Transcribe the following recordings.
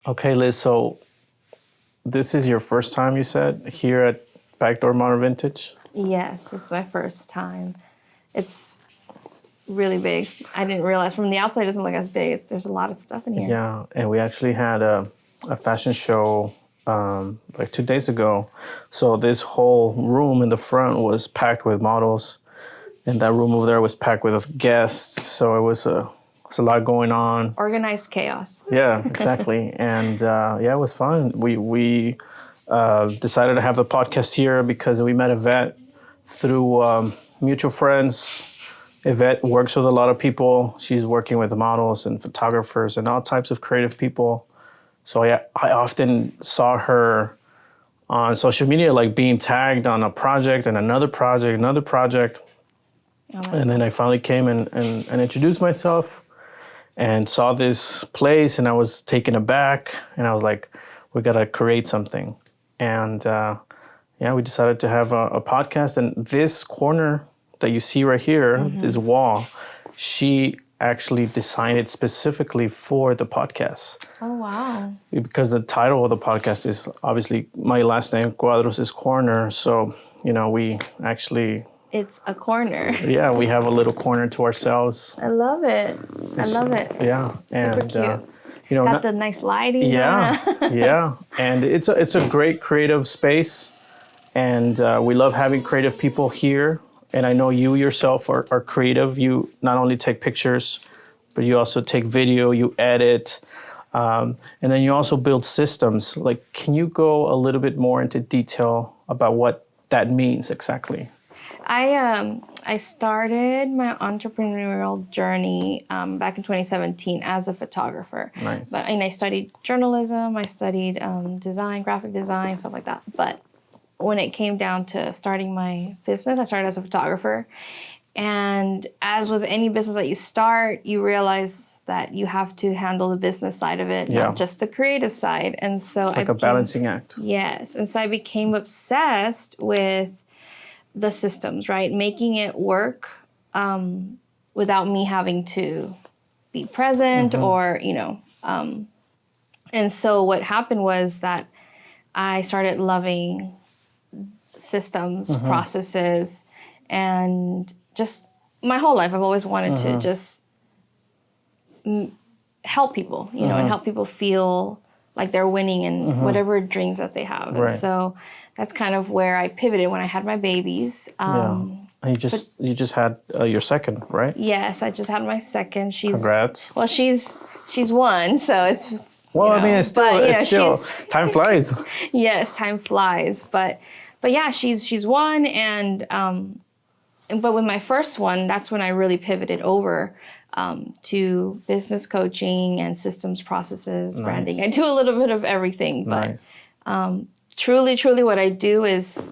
Okay, Liz, so this is your first time, you said, here at Backdoor Modern Vintage? Yes, it's my first time. It's really big. I didn't realize from the outside it doesn't look as big. There's a lot of stuff in here. Yeah, and we actually had a fashion show like 2 days ago. So this whole room in the front was packed with models, and that room over there was packed with guests. So it's a lot going on. Organized chaos. Yeah, exactly. And yeah, it was fun. We decided to have the podcast here because we met Yvette through mutual friends. Yvette works with a lot of people. She's working with models and photographers and all types of creative people. So I often saw her on social media, like being tagged on a project and another project, another project. And then I finally came and introduced myself and saw this place, and I was taken aback, and I was like, we gotta create something. And yeah, we decided to have a podcast. And this corner that you see right here, this wall, she actually designed it specifically for the podcast. Oh, wow. Because the title of the podcast is obviously my last name, Cuadros is corner. So, we actually... It's a corner. Yeah, we have a little corner to ourselves. I love it. I love it. Yeah. Super cute. Got Got the nice lighting. Yeah, yeah. And it's a great creative space. And we love having creative people here. And I know you yourself are creative. You not only take pictures, but you also take video, you edit, and then you also build systems. Like, can you go a little bit more into detail about what that means exactly? I started my entrepreneurial journey back in 2017 as a photographer. Nice. And I studied journalism, I studied design, graphic design, stuff like that. But when it came down to starting my business, I started as a photographer. And as with any business that you start, you realize that you have to handle the business side of it, not just the creative side. And so it's like a balancing act. Yes. And so I became obsessed with the systems, right? Making it work without me having to be present or, and so what happened was that I started loving systems, processes, and just my whole life, I've always wanted to just help people, and help people feel like they're winning in whatever dreams that they have. Right. And so that's kind of where I pivoted when I had my babies. And you just had your second, right? Yes, I just had my second. Congrats. Well, she's one, so it's well, I mean, it's still time flies. Yes, time flies, but yeah, she's one, and but with my first one, that's when I really pivoted over to business coaching and systems, processes, branding. I do a little bit of everything, but truly what I do is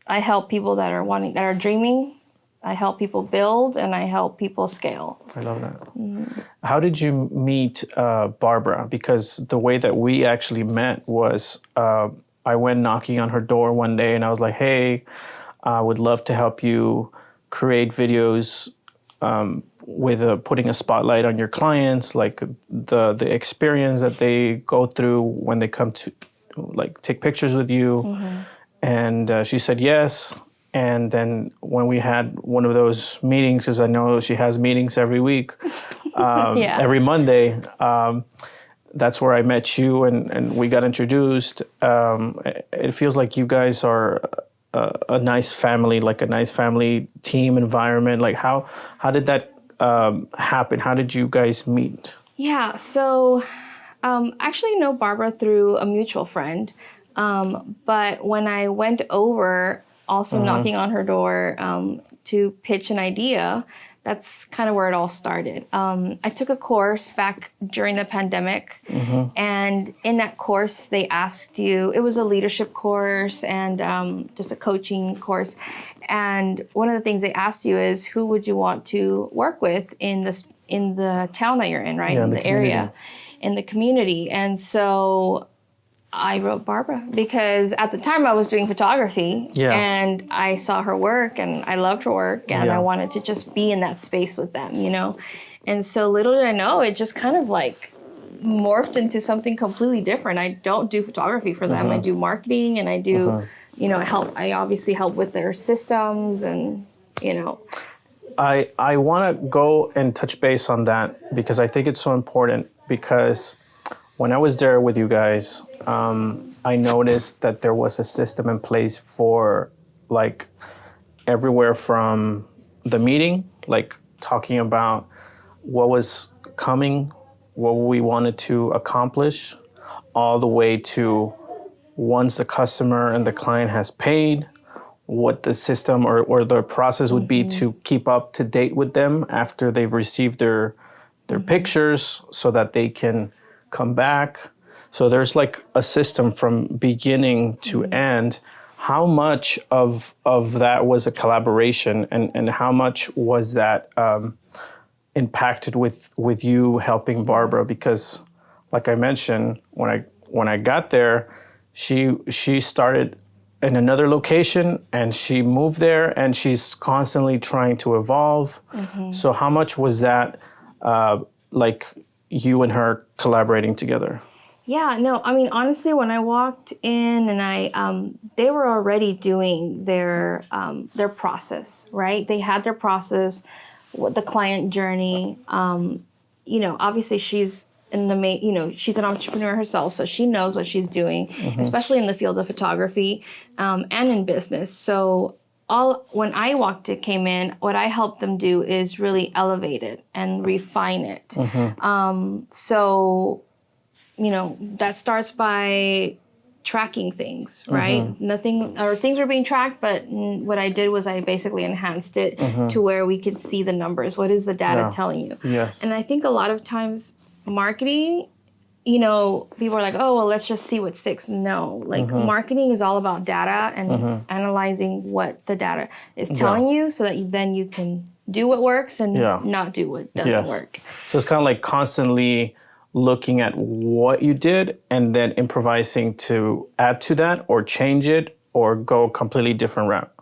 I help people that are dreaming. I help people build, and I help people scale. I love that. How did you meet Barbara? Because the way that we actually met was I went knocking on her door one day, and I was like, hey, I would love to help you create videos with putting a spotlight on your clients, like the experience that they go through when they come to take pictures with you. And she said yes. And then when we had one of those meetings, because I know she has meetings every week, every Monday, that's where I met you and we got introduced. It feels like you guys are a nice family, like a nice family team environment. Like how did that happen? How did you guys meet? Yeah, so actually know Barbara through a mutual friend. But when I went over, also knocking on her door to pitch an idea, that's kind of where it all started. I took a course back during the pandemic, and in that course, they asked you, it was a leadership course and just a coaching course. And one of the things they asked you is, who would you want to work with in the town that you're in, right? Yeah, in the area, in the community. And so I wrote Barbara because at the time I was doing photography and I saw her work and I loved her work and I wanted to just be in that space with them, And so little did I know, it just kind of morphed into something completely different. I don't do photography for them. I do marketing, and I do, I obviously help with their systems, and, I want to go and touch base on that because I think it's so important, because when I was there with you guys, I noticed that there was a system in place for like everywhere from the meeting, like talking about what was coming, what we wanted to accomplish, all the way to once the customer and the client has paid, what the system or the process would be to keep up to date with them after they've received their pictures so that they can come back. So there's like a system from beginning to end. How much of that was a collaboration, and how much was that impacted with you helping Barbara? Because like I mentioned, when I got there, she started in another location and she moved there, and she's constantly trying to evolve. So how much was that like you and her collaborating together? Yeah, no, I mean, honestly, when I walked in and they were already doing their process, right? They had their process, the client journey. Obviously she's she's an entrepreneur herself, so she knows what she's doing, especially in the field of photography, and in business. So when I came in, what I helped them do is really elevate it and refine it. So that starts by tracking things, right? Things were being tracked, but what I did was I basically enhanced it to where we could see the numbers. What is the data telling you? Yes. And I think a lot of times marketing, people are like, oh, well, let's just see what sticks. No, marketing is all about data and analyzing what the data is telling you, so that then you can do what works and not do what doesn't work. So it's kind of like constantly looking at what you did and then improvising to add to that or change it or go a completely different route.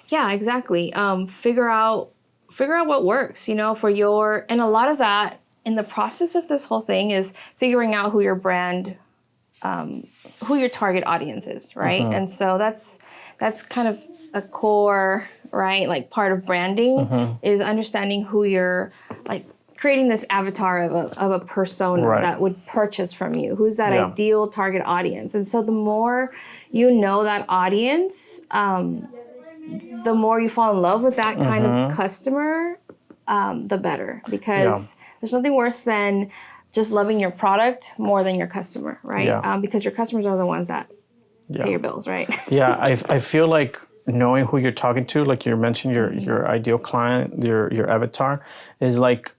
Yeah, exactly. Figure out what works, for and a lot of that in the process of this whole thing is figuring out who your brand, who your target audience is, right? And so that's kind of a core, right? Like part of branding is understanding who you're creating this avatar of a persona that would purchase from you. Who's that ideal target audience? And so the more you know that audience, the more you fall in love with that kind of customer, the better. Because there's nothing worse than just loving your product more than your customer, right? Because your customers are the ones that pay your bills, right? I feel like knowing who you're talking to, like you mentioned, your ideal client, your avatar, is like,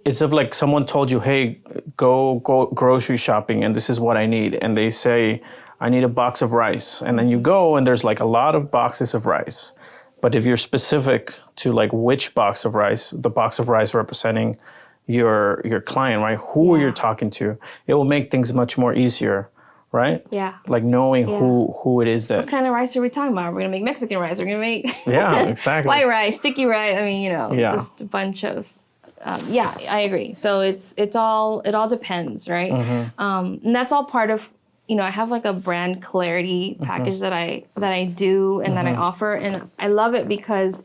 it's like someone told you, hey, go grocery shopping and this is what I need. And they say, I need a box of rice. And then you go and there's like a lot of boxes of rice. But if you're specific to like which box of rice, the box of rice representing your client, right? Who you're talking to, it will make things much more easier, right? Yeah. Like knowing who it is that. What kind of rice are we talking about? We're going to make Mexican rice. We're going to make exactly. white rice, sticky rice. I mean, just a bunch of. I agree. So it all depends, right? And that's all part of, I have like a brand clarity package that I do and that I offer, and I love it because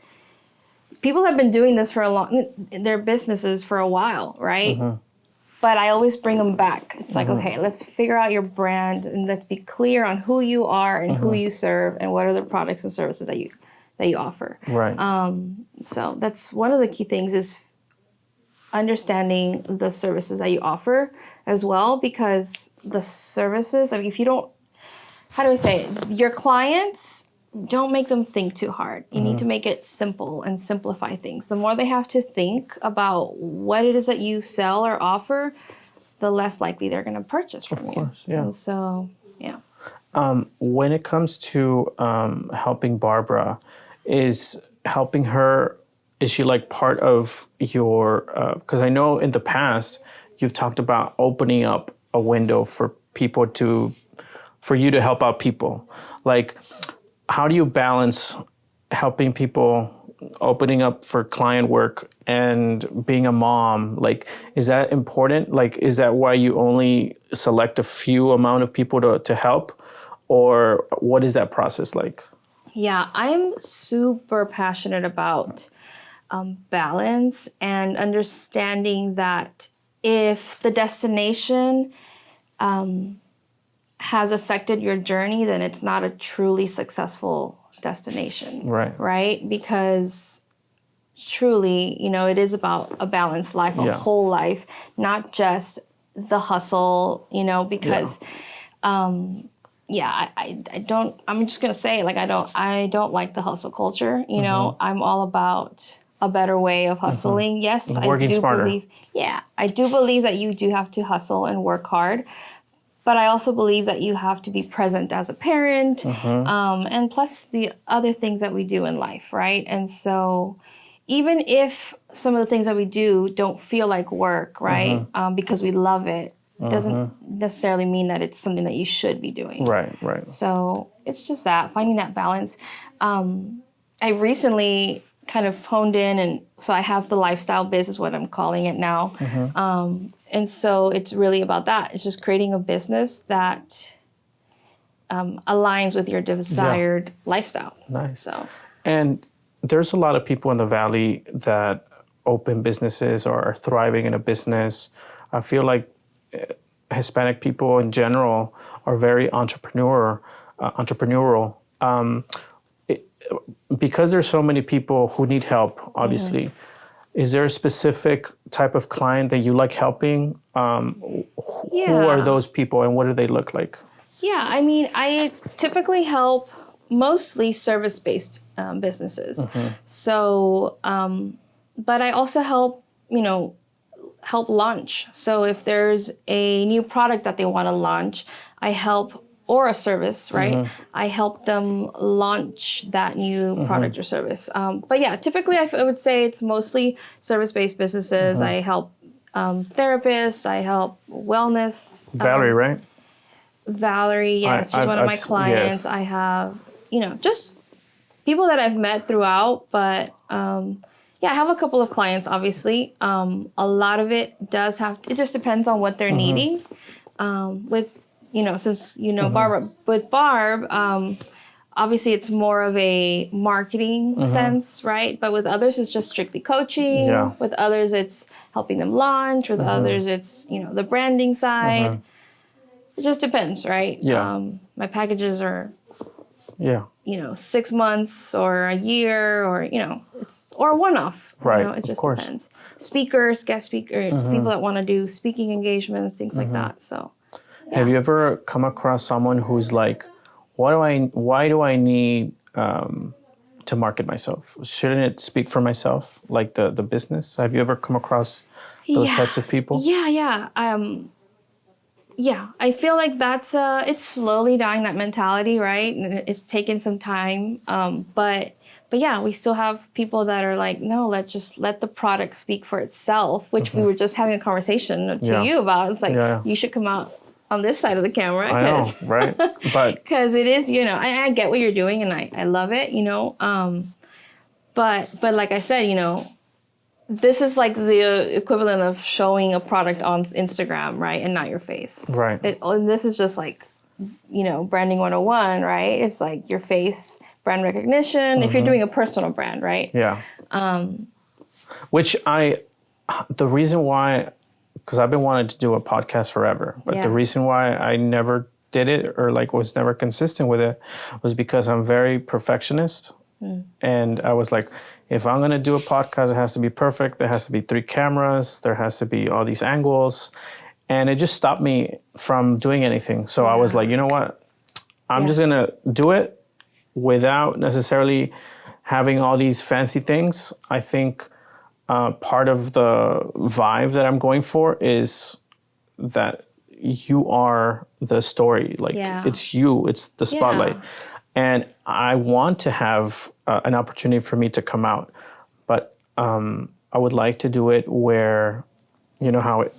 people have been doing this for their businesses for a while, right? But I always bring them back. It's like, okay, let's figure out your brand and let's be clear on who you are and who you serve and what are the products and services that you offer. Right. So that's one of the key things is understanding the services that you offer as well, because the services, I mean, if you don't, how do I say it? Your clients, don't make them think too hard. You need to make it simple and simplify things. The more they have to think about what it is that you sell or offer, the less likely they're going to purchase from you. Of course, yeah. And so, yeah. When it comes to helping Barbara, is she like part of your, because I know in the past you've talked about opening up a window for you to help out people. Like, how do you balance helping people opening up for client work and being a mom, like, is that important? Like, is that why you only select a few amount of people to help? Or what is that process like? Yeah, I'm super passionate about balance and understanding that if the destination has affected your journey, then it's not a truly successful destination. Right. Right? Because truly, it is about a balanced life, a Yeah. whole life, not just the hustle, because I don't, I'm just gonna say, like, I don't like the hustle culture. I'm all about a better way of hustling. Yes, Working smarter. I do believe that you do have to hustle and work hard. But I also believe that you have to be present as a parent, and plus the other things that we do in life, right? And so even if some of the things that we do don't feel like work, right, because we love it, doesn't necessarily mean that it's something that you should be doing. Right. So it's just that, finding that balance. I recently kind of honed in, and so I have the lifestyle biz is what I'm calling it now. And so it's really about that. It's just creating a business that aligns with your desired lifestyle. Nice. So, And there's a lot of people in the Valley that open businesses or are thriving in a business. I feel like Hispanic people in general are very entrepreneurial. Because there's so many people who need help, obviously, is there a specific type of client that you like helping? Who are those people and what do they look like? Yeah, I mean, I typically help mostly service-based businesses. So, but I also help, help launch. So if there's a new product that they want to launch, I help, or a service, right? I help them launch that new product or service. But yeah, typically I would say it's mostly service-based businesses. I help therapists. I help wellness. Valerie, right? Valerie, yes, she's one of my clients. Yes. I have, just people that I've met throughout, but I have a couple of clients, obviously. A lot of it it just depends on what they're needing. Since Barbara, with Barb, obviously it's more of a marketing sense, right? But with others, it's just strictly coaching. Yeah. With others, it's helping them launch. With others, it's, the branding side. It just depends, right? Yeah. My packages are, 6 months or a year or, or a one-off. Right, it just depends. Speakers, guest speakers, people that want to do speaking engagements, things like that. So, yeah. Have you ever come across someone who's like, why do I need to market myself? Shouldn't it speak for myself, like the business? Have you ever come across those types of people? Yeah. I feel like that's it's slowly dying, that mentality, right? And it's taken some time, but yeah, we still have people that are like, no, let's just let the product speak for itself, which we were just having a conversation to you about. It's like, you should come out on this side of the camera. I know, right? But because it is, I get what you're doing and I love it, but like I said, this is like the equivalent of showing a product on Instagram, right? And not your face. Right. And this is just like, branding 101, right? It's like your face, brand recognition, if you're doing a personal brand, right? Yeah. The reason why, because I've been wanting to do a podcast forever, but the reason why I never did it or like was never consistent with it was because I'm very perfectionist. And I was like, if I'm going to do a podcast, it has to be perfect. There has to be 3 cameras. There has to be all these angles. And it just stopped me from doing anything. So I was like, you know what? I'm just going to do it without necessarily having all these fancy things. I think part of the vibe that I'm going for is that you are the story. Like it's you, it's the spotlight. And I want to have an opportunity for me to come out. But I would like to do it where, how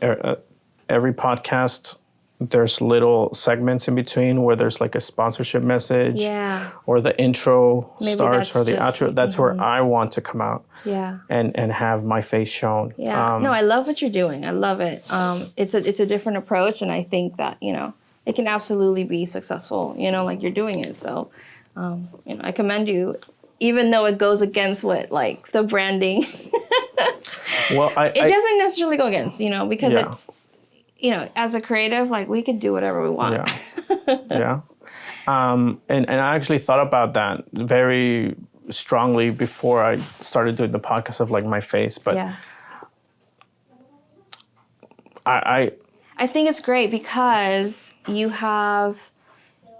every podcast there's little segments in between where there's like a sponsorship message, or the intro Maybe starts, or the just, outro. That's where I want to come out. Yeah. And have my face shown. Yeah. No, I love what you're doing. I love it. It's a different approach, and I think that, it can absolutely be successful, like you're doing it. So, I commend you, even though it goes against what, like, the branding. Well, it doesn't necessarily go against, because it's, as a creative, like, we could do whatever we want. Yeah. And I actually thought about that very strongly before I started doing the podcast of like my face, but I think it's great because you have,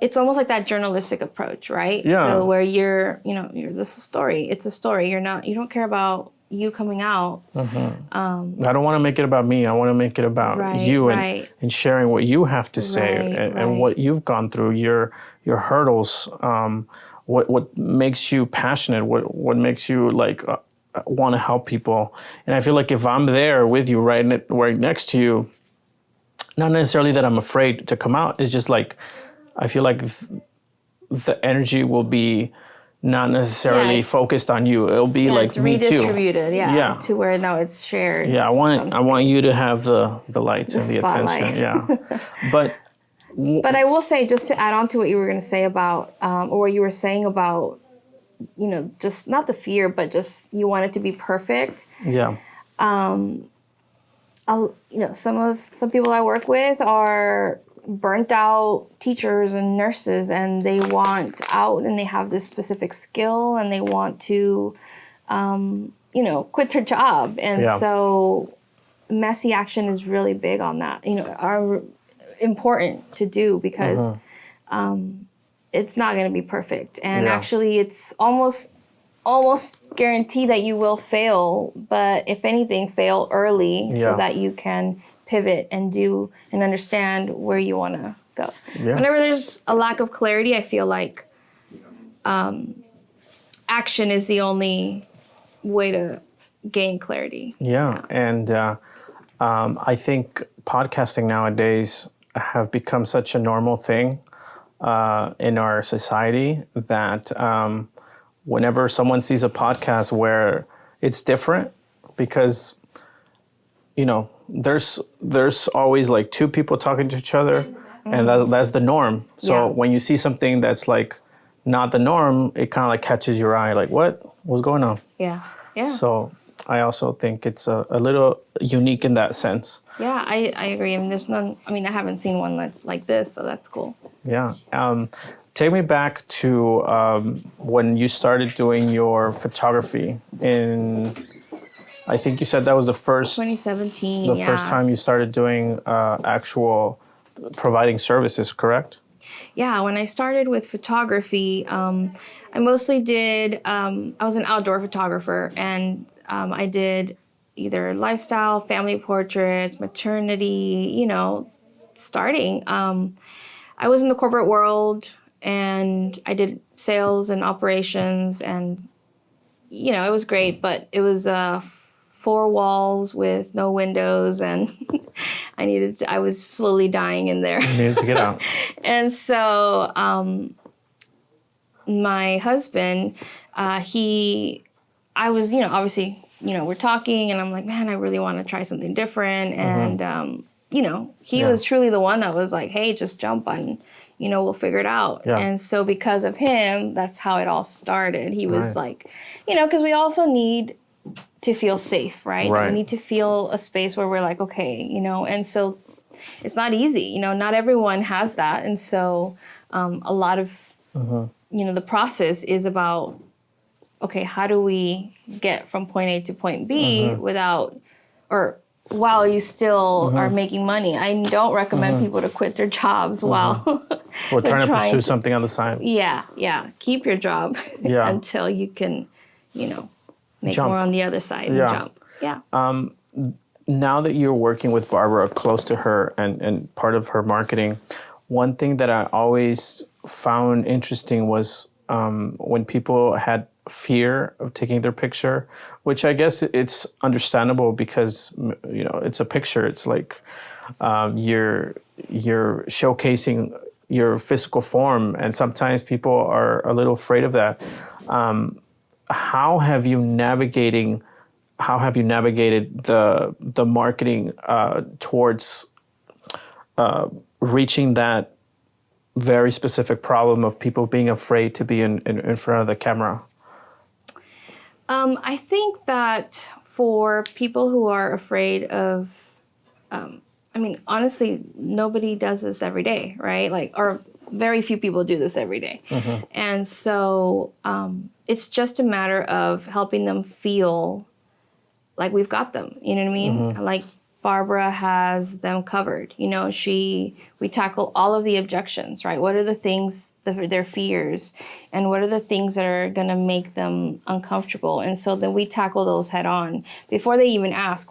it's almost like that journalistic approach, right? Yeah. So where this is a story. It's a story. You don't care about you coming out. I don't want to make it about me. I want to make it about you and sharing what you have to say and what you've gone through, your hurdles, what makes you passionate, what makes you like want to help people. And I feel like if I'm there with you, right next to you, not necessarily that I'm afraid to come out, it's just like I feel like the energy will be not necessarily focused on you. It'll be like it's me too. Redistributed, to where now it's shared. Yeah, I want you to have the lights and the attention. Yeah, but I will say, just to add on to what you were going to say about, or what you were saying about, just not the fear, but just you want it to be perfect. Yeah. Some people I work with are burnt out teachers and nurses, and they want out, and they have this specific skill, and they want to, quit their job. And so messy action is really big on that, are important to do because it's not going to be perfect. And actually it's almost guaranteed that you will fail, but if anything, fail early so that you can pivot and do and understand where you want to go. Yeah. Whenever there's a lack of clarity, I feel like action is the only way to gain clarity. Yeah. And I think podcasting nowadays have become such a normal thing in our society that whenever someone sees a podcast where it's different, because there's always like two people talking to each other, and that's the norm. So when you see something that's like not the norm, it kind of like catches your eye, like what's going on? Yeah. So I also think it's a little unique in that sense. Yeah, I agree. I mean, there's none. I mean, I haven't seen one that's like this, so that's cool. Yeah. Take me back to when you started doing your photography in, I think you said that was the first 2017. The first time you started doing actual providing services, correct? Yeah, when I started with photography, I mostly did. I was an outdoor photographer, and I did either lifestyle, family portraits, maternity. Starting. I was in the corporate world, and I did sales and operations, and it was great, but it was 4 walls with no windows, and I was slowly dying in there. You needed to get out. And so my husband, I was, obviously, we're talking, and I'm like, man, I really want to try something different. And, he was truly the one that was like, hey, just jump on, we'll figure it out. Yeah. And so because of him, that's how it all started. He was like, because we also need to feel safe, right? We need to feel a space where we're like, okay, and so it's not easy, not everyone has that. And so a lot of, the process is about, okay, how do we get from point A to point B while you still are making money? I don't recommend people to quit their jobs while we're trying to pursue something on the side. Yeah. Keep your job until you can, make more on the other side and jump. Yeah. Now that you're working with Barbara close to her and part of her marketing, one thing that I always found interesting was when people had fear of taking their picture, which I guess it's understandable because, it's a picture. It's like, you're showcasing your physical form, and sometimes people are a little afraid of that. How have you navigated the marketing towards reaching that very specific problem of people being afraid to be in front of the camera? I think that for people who are afraid of, honestly, nobody does this every day, right? Like, or very few people do this every day. And so it's just a matter of helping them feel like we've got them. You know what I mean? Like Barbara has them covered. You know, we tackle all of the objections, right? What are the things, their fears, and what are the things that are going to make them uncomfortable? And so then we tackle those head on before they even ask.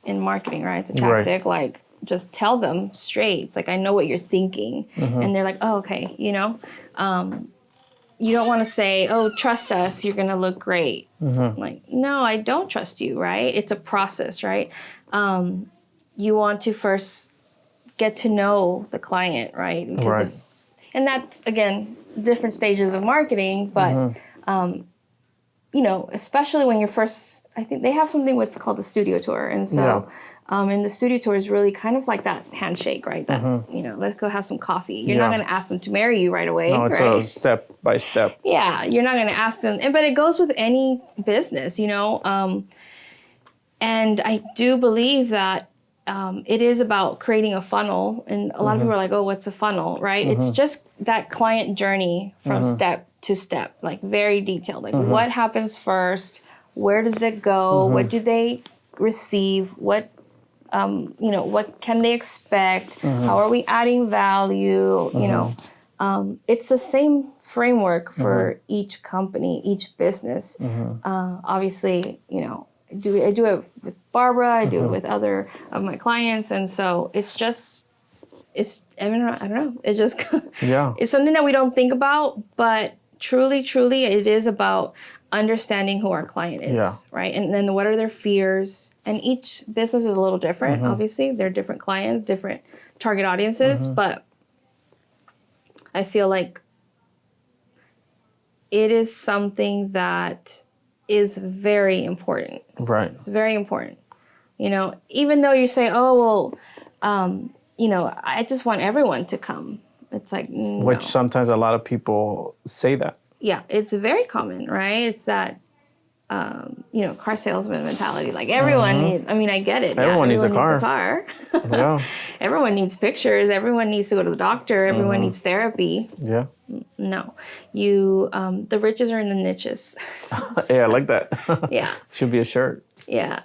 In marketing, right? It's a tactic, like just tell them straight. It's like, I know what you're thinking. And they're like, oh, okay, you know? You don't want to say, oh, trust us, you're going to look great. Like, no, I don't trust you, right? It's a process, right? You want to first get to know the client, right? Because and that's, again, different stages of marketing, but, you know, especially when you're first, I think they have something what's called the studio tour. And so, and the studio tour is really kind of like that handshake, right? That, you know, let's go have some coffee. You're not going to ask them to marry you right away. No, it's right? a step by step. Yeah, you're not going to ask them. But it goes with any business, you know. And I do believe that it is about creating a funnel. And a lot of people are like, oh, what's a funnel, right? It's just that client journey from step to step, like very detailed. Like what happens first? Where does it go? What do they receive? What, you know, what can they expect? How are we adding value? You know, it's the same framework for each company, each business. Obviously, you know, I do it with Barbara, I do it with other of my clients. And so I don't know. It just, it's something that we don't think about, but truly, it is about understanding who our client is, right? And then what are their fears? And each business is a little different, obviously. They're different clients, different target audiences, but I feel like it is something that is very important. Right. It's very important. You know, even though you say, oh, well, you know, I just want everyone to come. It's like, no. Which sometimes a lot of people say that. Yeah, it's very common, right? It's that, you know, car salesman mentality. Like everyone needs, I mean, I get it. Everyone needs a car. Yeah. Everyone needs pictures. Everyone needs to go to the doctor. Everyone needs therapy. Yeah. No, the riches are in the niches. Yeah, I like that. Yeah. Should be a shirt. Yeah.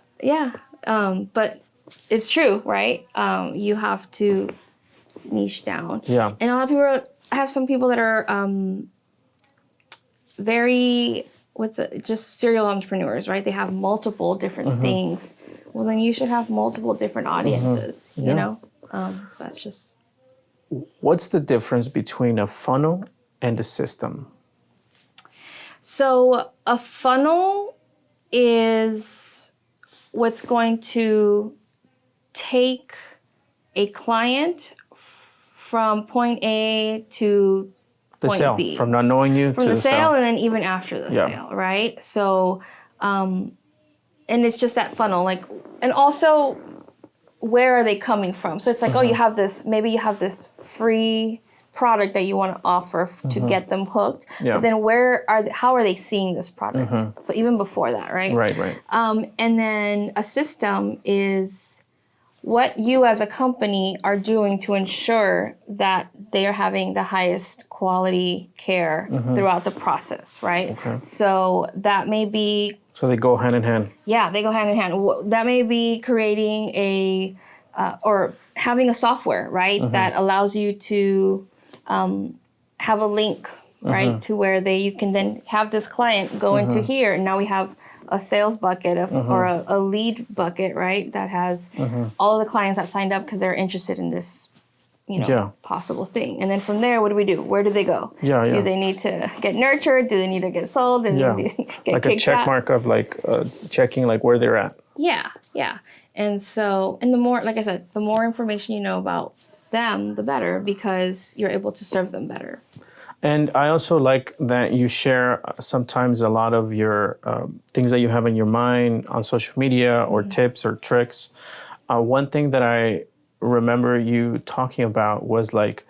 But it's true, right? You have to niche down. Yeah. And a lot of people I have some people that are very, just serial entrepreneurs, right? They have multiple different things. Well, then you should have multiple different audiences, you know? That's just... What's the difference between a funnel and a system? So a funnel is what's going to take a client from point A to point B. From not knowing you from to the the sale, sale. and then even after the sale, right? So, and it's just that funnel, like, and also where are they coming from? So it's like, oh, maybe you have this free product that you want to offer to get them hooked. Yeah. But then how are they seeing this product? So even before that, right? Right. And then a system is what you as a company are doing to ensure that they are having the highest quality care throughout the process, right? Okay. So that may be... So they go hand in hand. Yeah, they go hand in hand. That may be creating or having a software, right? That allows you to have a link, right? To where you can then have this client go into here, and now we have a sales bucket or a lead bucket, right? That has all of the clients that signed up because they're interested in this, possible thing. And then from there, what do we do? Where do they go? Do they need to get nurtured? Do they need to get sold? Do they need to get like a check mark of checking where they're at. Yeah. And so, and the more, like I said, the more information you know about them, the better, because you're able to serve them better. And I also like that you share sometimes a lot of your things that you have in your mind on social media or tips or tricks. One thing that I remember you talking about was like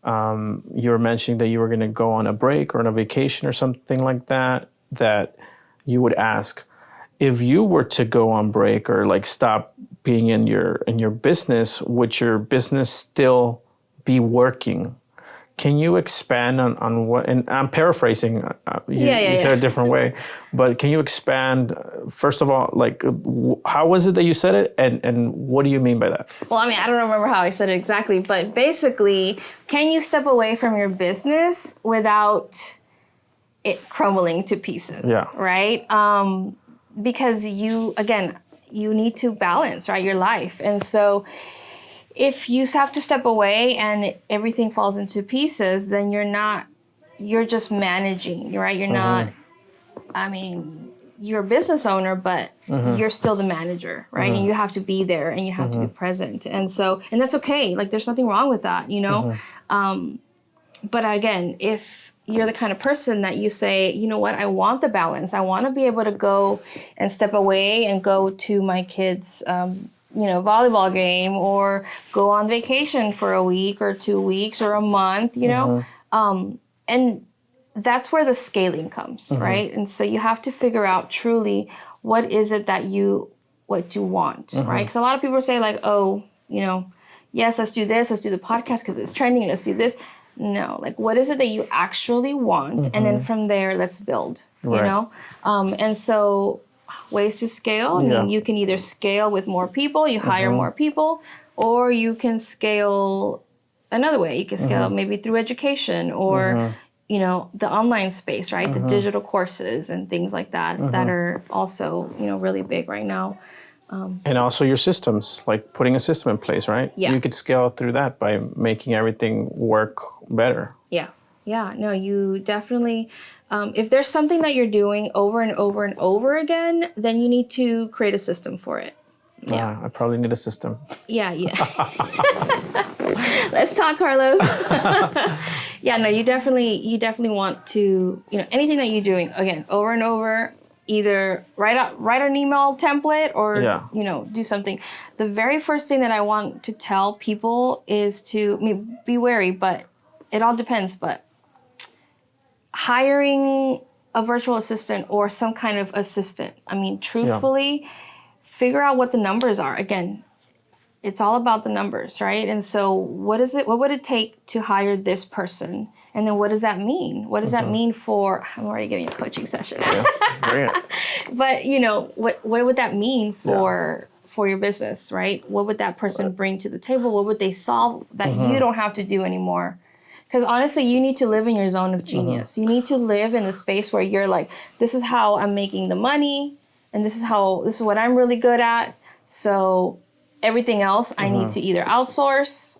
you were mentioning that you were going to go on a break or on a vacation or something like that, that you would ask, if you were to go on break or like stop being in your business, would your business still be working? Can you expand on what, and I'm paraphrasing, you said it a different way, but can you expand, first of all, like, how was it that you said it, and what do you mean by that? Well, I mean, I don't remember how I said it exactly, but basically, can you step away from your business without it crumbling to pieces? Yeah. Right? Because you need to balance, right, your life. And so if you have to step away and everything falls into pieces, then you're just managing, right? You're not, I mean, you're a business owner, but you're still the manager, right? And you have to be there and you have to be present. And so, and that's okay. Like, there's nothing wrong with that, you know? But again, if you're the kind of person that you say, you know what, I want the balance. I want to be able to go and step away and go to my kids' volleyball game, or go on vacation for a week or 2 weeks or a month, you know? And that's where the scaling comes, right? And so you have to figure out truly what is it that you want, right? Because a lot of people say like, oh, yes, let's do this. Let's do the podcast because it's trending. Let's do this. No, like, what is it that you actually want? And then from there, let's build, you know? And so ways to scale. I mean, you can either scale with more people, you hire more people, or you can scale another way. You can scale maybe through education or, the online space, right? The digital courses and things like that that are also, really big right now. And also your systems, like putting a system in place, right? Yeah. You could scale through that by making everything work better. Yeah. Yeah. No, you definitely, if there's something that you're doing over and over and over again, then you need to create a system for it. Yeah. I probably need a system. Yeah. Let's talk, Carlos. Yeah, no, you definitely want to, anything that you're doing, again, over and over, either write an email template or, do something. The very first thing that I want to tell people is to be wary, but it all depends. But hiring a virtual assistant or some kind of assistant, I mean, truthfully, figure out what the numbers are. Again, it's all about the numbers, right? And so what would it take to hire this person? And then what does that mean? What does that mean for, I'm already giving a coaching session. Great. But, what would that mean for your business, right? What would that person bring to the table? What would they solve that you don't have to do anymore? Because honestly, you need to live in your zone of genius. You need to live in the space where you're like, this is how I'm making the money, and this is what I'm really good at. So everything else I need to either outsource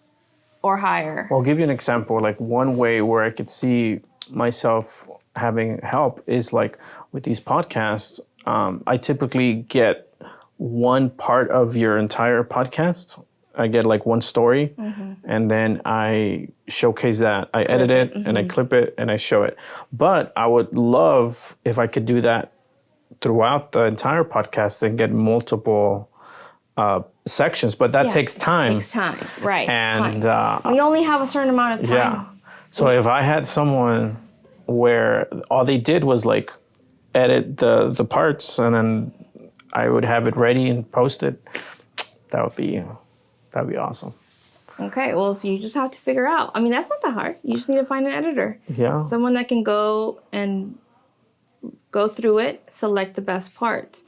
or hire. Well, I'll give you an example. Like, one way where I could see myself having help is like with these podcasts. I typically get one part of your entire podcast. I get like one story, and then I showcase that. I edit it, and I clip it, and I show it. But I would love if I could do that throughout the entire podcast and get multiple sections, but that takes time. It takes time, right. And we only have a certain amount of time. Yeah. So if I had someone where all they did was like edit the parts, and then I would have it ready and post it, that'd be awesome. Okay, well, if you just have to figure out, I mean, that's not that hard. You just need to find an editor. Yeah. Someone that can go through it, select the best parts.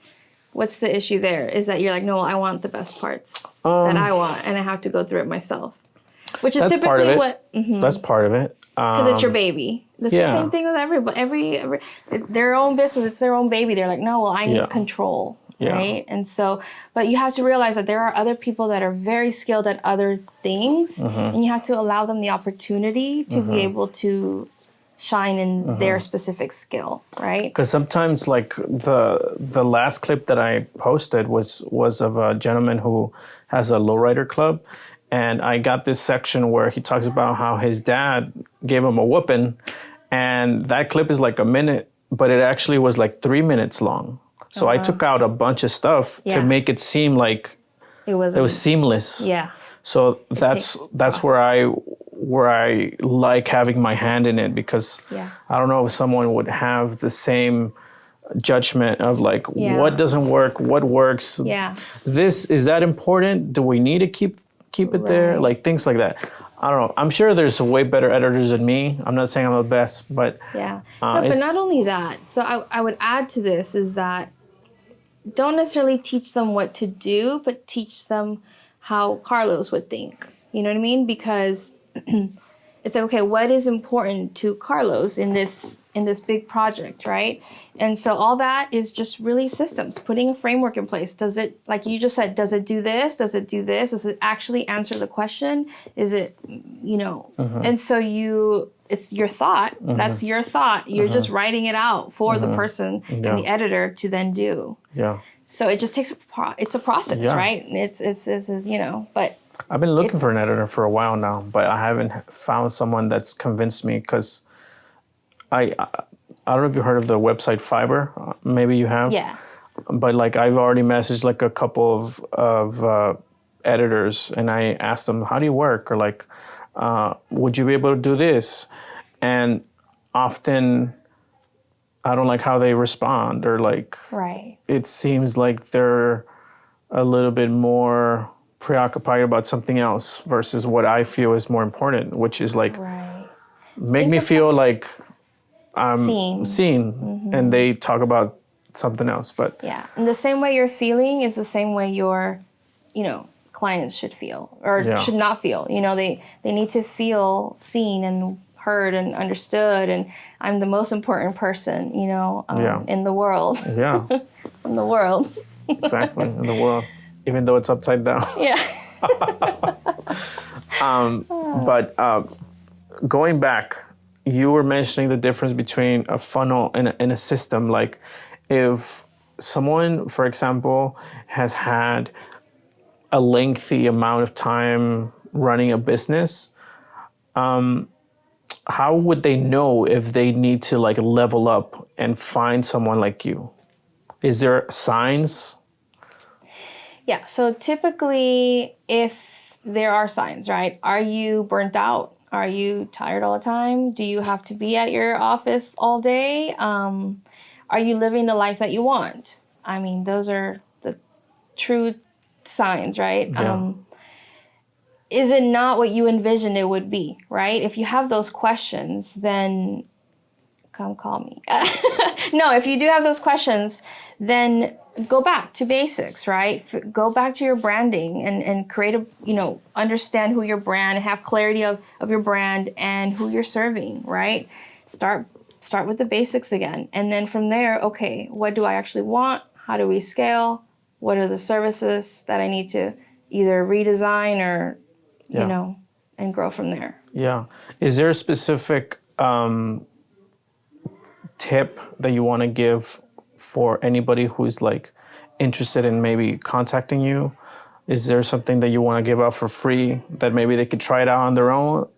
What's the issue there? Is that you're like, no, I want the best parts that I want, and I have to go through it myself. Which is typically what... That's part of it. Because it's your baby. That's the same thing with everybody. Every their own business, it's their own baby. They're like, no, well, I need control, right? And so, but you have to realize that there are other people that are very skilled at other things, and you have to allow them the opportunity to be able to shine in their specific skill, right? Because sometimes, like the last clip that I posted was of a gentleman who has a lowrider club, and I got this section where he talks about how his dad gave him a whooping, and that clip is like a minute, but it actually was like 3 minutes long. So I took out a bunch of stuff to make it seem like it was seamless. Yeah. So that's where I like having my hand in it, because I don't know if someone would have the same judgment of like what doesn't work, what works. Yeah. This is that important? Do we need to keep it there? Like things like that. I don't know. I'm sure there's way better editors than me. I'm not saying I'm the best, but but not only that. So I would add to this is that don't necessarily teach them what to do, but teach them how Carlos would think. You know what I mean? Because it's okay, what is important to Carlos in this big project, right? And so all that is just really systems, putting a framework in place. Does it, like you just said, does it do this? Does it do this? Does it actually answer the question? Is it, and so it's your thought. That's your thought. You're just writing it out for the person and the editor to then do. Yeah. So it just takes it's a process, right? It's but I've been looking for an editor for a while now, but I haven't found someone that's convinced me, because I don't know if you heard of the website Fiverr. Maybe you have. Yeah. But like I've already messaged like a couple of editors, and I asked them, how do you work? Or like, would you be able to do this? And often I don't like how they respond, or like it seems like they're a little bit more preoccupied about something else versus what I feel is more important, which is like make me feel like I'm seen. And they talk about something else. But and the same way you're feeling is the same way your clients should feel or should not feel. They need to feel seen and heard and understood, and I'm the most important person in the world. In the world. Exactly, in the world, even though it's upside down. But going back, you were mentioning the difference between a funnel and a system. Like if someone, for example, has had a lengthy amount of time running a business, how would they know if they need to like level up and find someone like you? Is there signs? Yeah, so typically if there are signs, right? Are you burnt out? Are you tired all the time? Do you have to be at your office all day? Are you living the life that you want? I mean, those are the true signs, right? Yeah. Is it not what you envisioned it would be, right? If you have those questions, then come call me. No, if you do have those questions, then go back to basics, right? Go back to your branding and create understand who your brand, have clarity of your brand and who you're serving, right? Start with the basics again. And then from there, okay, what do I actually want? How do we scale? What are the services that I need to either redesign or, and grow from there? Yeah. Is there a specific tip that you want to give for anybody who's like interested in maybe contacting you? Is there something that you want to give out for free that maybe they could try it out on their own?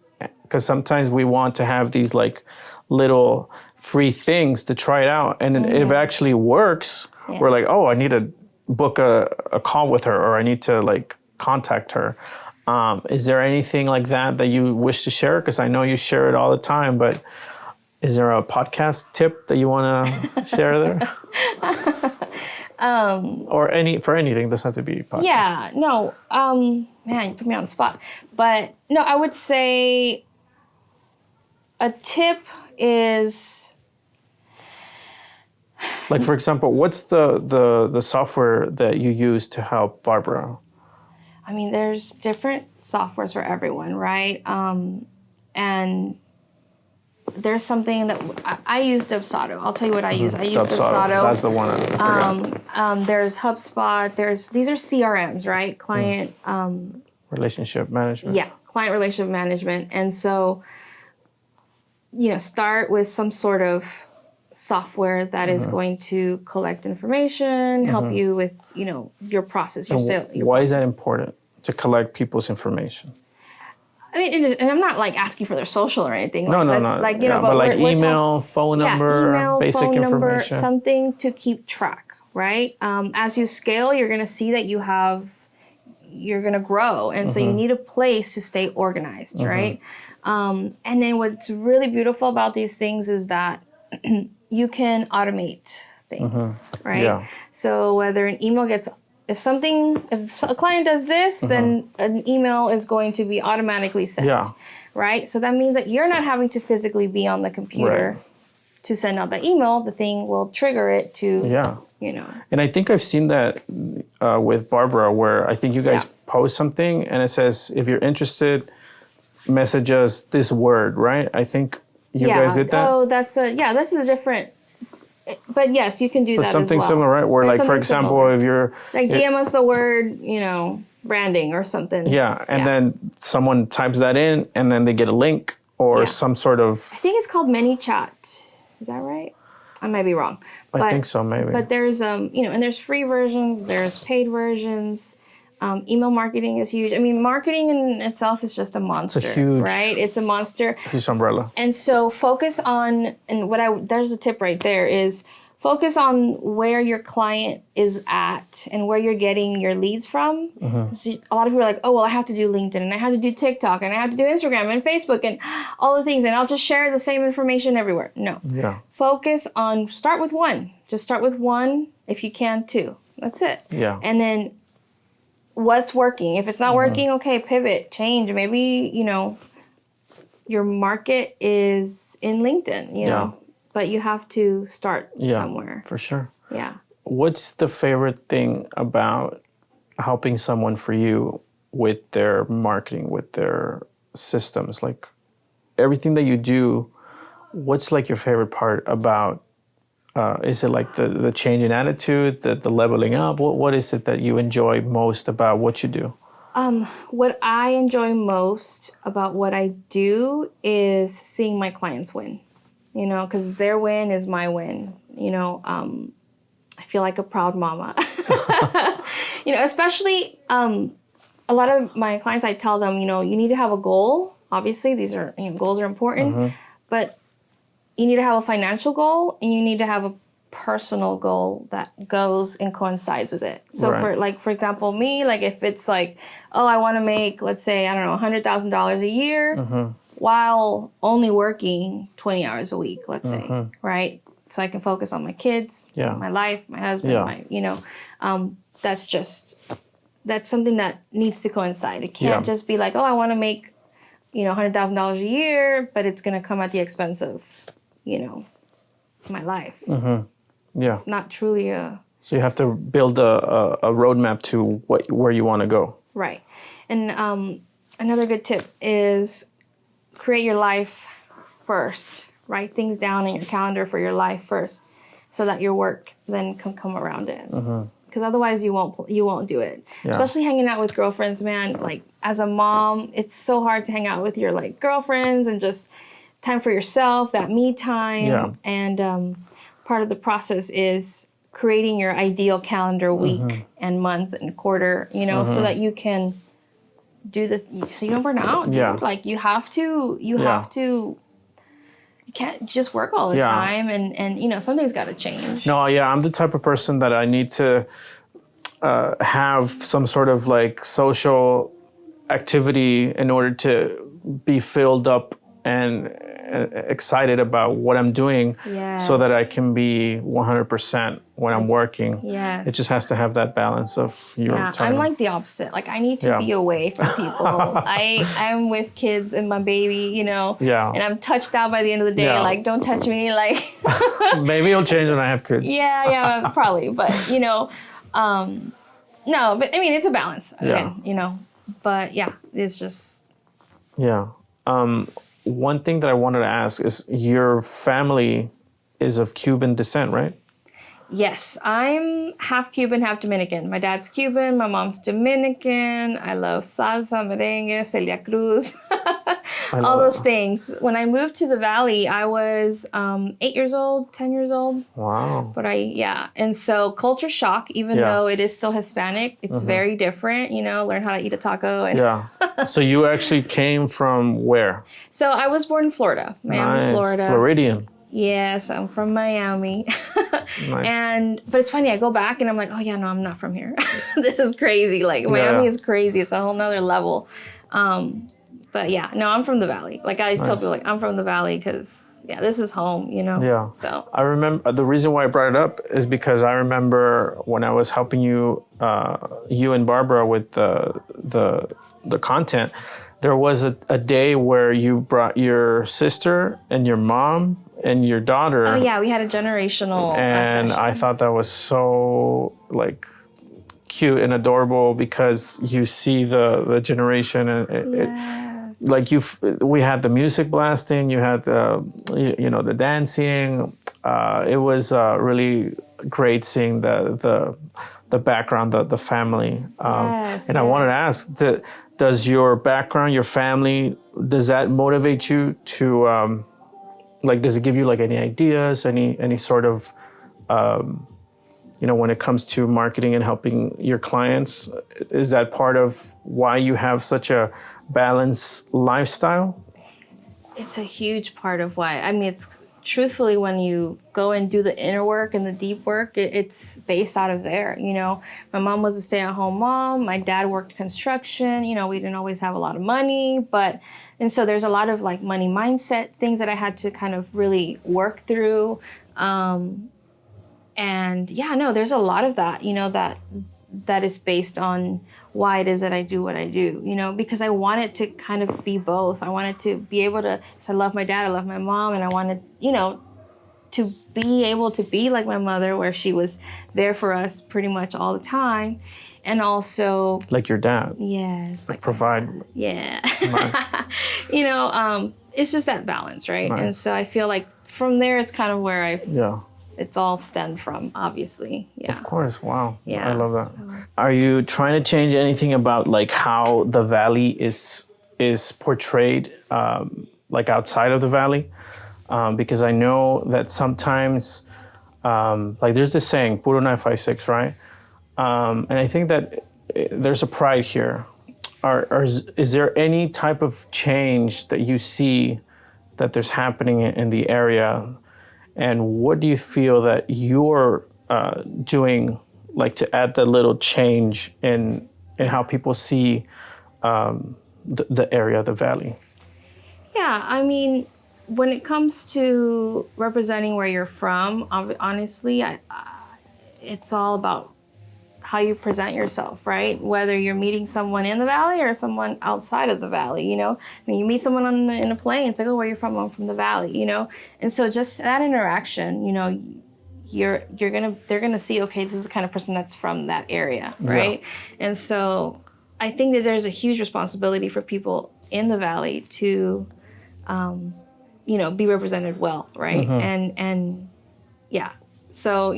Because sometimes we want to have these like little free things to try it out. And if it actually works, we're like, oh, I need to book a call with her, or I need to like contact her. Is there anything like that you wish to share? Because I know you share it all the time, but is there a podcast tip that you want to share there? Or for anything, doesn't have to be podcast. Yeah, no, man, you put me on the spot. But no, I would say a tip is... Like, for example, what's the software that you use to help Barbara? I mean, there's different softwares for everyone, right? And there's something that I use Dubsado. I'll tell you what I use. I use Dubsado. That's the one I forgot. There's HubSpot. These are CRMs, right? Client relationship management. Yeah, client relationship management. And so start with some sort of software that is going to collect information, help you with, your process, your sale. Why is that important to collect people's information? I mean, and I'm not like asking for their social or anything. No, Like, no, that's no. like, Yeah, but like email, phone number, email, basic phone number, information. something to keep track, right? As you scale, you're going to see that you're going to grow. And so you need a place to stay organized, right? And then what's really beautiful about these things is that you can automate things, right? Yeah. So whether an email if a client does this, then an email is going to be automatically sent, right? So that means that you're not having to physically be on the computer to send out that email. The thing will trigger it to, And I think I've seen that with Barbara, where I think you guys post something and it says, if you're interested, message us this word, right? I think you guys did that. Oh, this is a different. But yes, you can do that something as well. similar, right? Where, like, for example, similar. if you're like DM us the word, branding or something. Yeah, and then someone types that in, and then they get a link or some sort of. I think it's called ManyChat. Is that right? I might be wrong. I think so, maybe. But there's and there's free versions, there's paid versions. Email marketing is huge. I mean, marketing in itself is just a monster, right? It's a monster. Huge umbrella. And so focus on, and there's a tip right there is focus on where your client is at and where you're getting your leads from. See, a lot of people are like, oh, well, I have to do LinkedIn and I have to do TikTok and I have to do Instagram and Facebook and all the things. And I'll just share the same information everywhere. No. Yeah. Start with one. Just start with one if you can, two. That's it. Yeah. And then what's working? If it's not working, okay, pivot, change. Maybe, your market is in LinkedIn, but you have to start somewhere. For sure. Yeah. What's the favorite thing about helping someone for you with their marketing, with their systems? Like everything that you do, what's like your favorite part about is it like the change in attitude, the leveling up? What is it that you enjoy most about what you do? What I enjoy most about what I do is seeing my clients win, because their win is my win. I feel like a proud mama. Especially a lot of my clients, I tell them, you need to have a goal. Obviously, these are goals are important, but you need to have a financial goal and you need to have a personal goal that goes and coincides with it. So for example, me, like if it's like, oh, I want to make, let's say, I don't know, $100,000 a year while only working 20 hours a week, let's say, right? So I can focus on my kids, my life, my husband, that's something that needs to coincide. It can't just be like, oh, I want to make, $100,000 a year, but it's going to come at the expense of, my life. Yeah. It's not truly So you have to build a roadmap to where you want to go. Right. And another good tip is create your life first. Write things down in your calendar for your life first, so that your work then can come around it. Because otherwise you won't do it. Yeah. Especially hanging out with girlfriends, man. Like as a mom, it's so hard to hang out with your like girlfriends and just time for yourself, that me time. Yeah. And part of the process is creating your ideal calendar week and month and quarter, so that you can do so you don't burn out, dude. Yeah. Like you have to, you can't just work all the time and something's got to change. No, I'm the type of person that I need to have some sort of like social activity in order to be filled up and excited about what I'm doing, so that I can be 100% when I'm working. Yes. It just has to have that balance of your time. I'm like the opposite. Like I need to be away from people. I'm with kids and my baby, and I'm touched out by the end of the day. Like, don't touch me. Like maybe it'll change when I have kids. Probably. But no, but I mean, it's a balance again, but it's just. Yeah. One thing that I wanted to ask is your family is of Cuban descent, right? Yes, I'm half Cuban, half Dominican. My dad's Cuban, my mom's Dominican. I love salsa, merengue, Celia Cruz, I all love those that. things. When I moved to the Valley, I was 8 years old, 10 years old. Wow. But yeah. And so culture shock, even Yeah. though it is still Hispanic, it's very different, learn how to eat a taco. And Yeah. So you actually came from where? So I was born in Florida, Miami, Nice. Florida. Floridian. Yes, I'm from Miami. Nice. But it's funny, I go back and I'm like, oh yeah, no, I'm not from here. This is crazy. Like Miami is crazy. It's a whole nother level. But yeah, no, I'm from the Valley. Like I tell people, like I'm from the Valley because this is home, Yeah. So I remember the reason why I brought it up is because I remember when I was helping you, you and Barbara with the content. There was a day where you brought your sister and your mom and your daughter. Oh yeah, we had a generational and session. I thought that was so like cute and adorable because you see the generation and like we had the music blasting, you had the dancing. It was really great seeing the background, the family. And I wanted to ask, does your background, your family, does that motivate you to like, does it give you like any ideas, any sort of when it comes to marketing and helping your clients? Is that part of why you have such a balanced lifestyle? It's a huge part of why. I mean, it's truthfully, when you go and do the inner work and the deep work, it's based out of there. My mom was a stay-at-home mom. My dad worked construction. We didn't always have a lot of money, and so there's a lot of like money mindset things that I had to kind of really work through. And yeah, no, there's a lot of that, that is based on why it is that I do what I do, because I wanted to kind of be both. I wanted to be able to, because I love my dad, I love my mom, and I wanted, to be able to be like my mother, where she was there for us pretty much all the time. And also, like your dad. Yes. Like provide. Yeah. Nice. It's just that balance, right? Nice. And so I feel like from there, it's kind of where yeah. It's all stemmed from, obviously. Yeah. Of course. Wow. Yeah. I love that. Are you trying to change anything about like how the Valley is portrayed, like outside of the Valley? Because I know that sometimes, like there's this saying, Puro 956, right? And I think that there's a pride here. Is there any type of change that you see that there's happening in the area? And what do you feel that you're doing, like to add the little change in how people see the area, the Valley? Yeah, I mean, when it comes to representing where you're from, honestly, it's all about how you present yourself, right? Whether you're meeting someone in the Valley or someone outside of the Valley, When you meet someone in a plane, it's like, oh, where are you from? I'm from the Valley, And so just that interaction, they're gonna see, okay, this is the kind of person that's from that area, right? Yeah. And so I think that there's a huge responsibility for people in the Valley to, be represented well, right? Mm-hmm. And yeah, so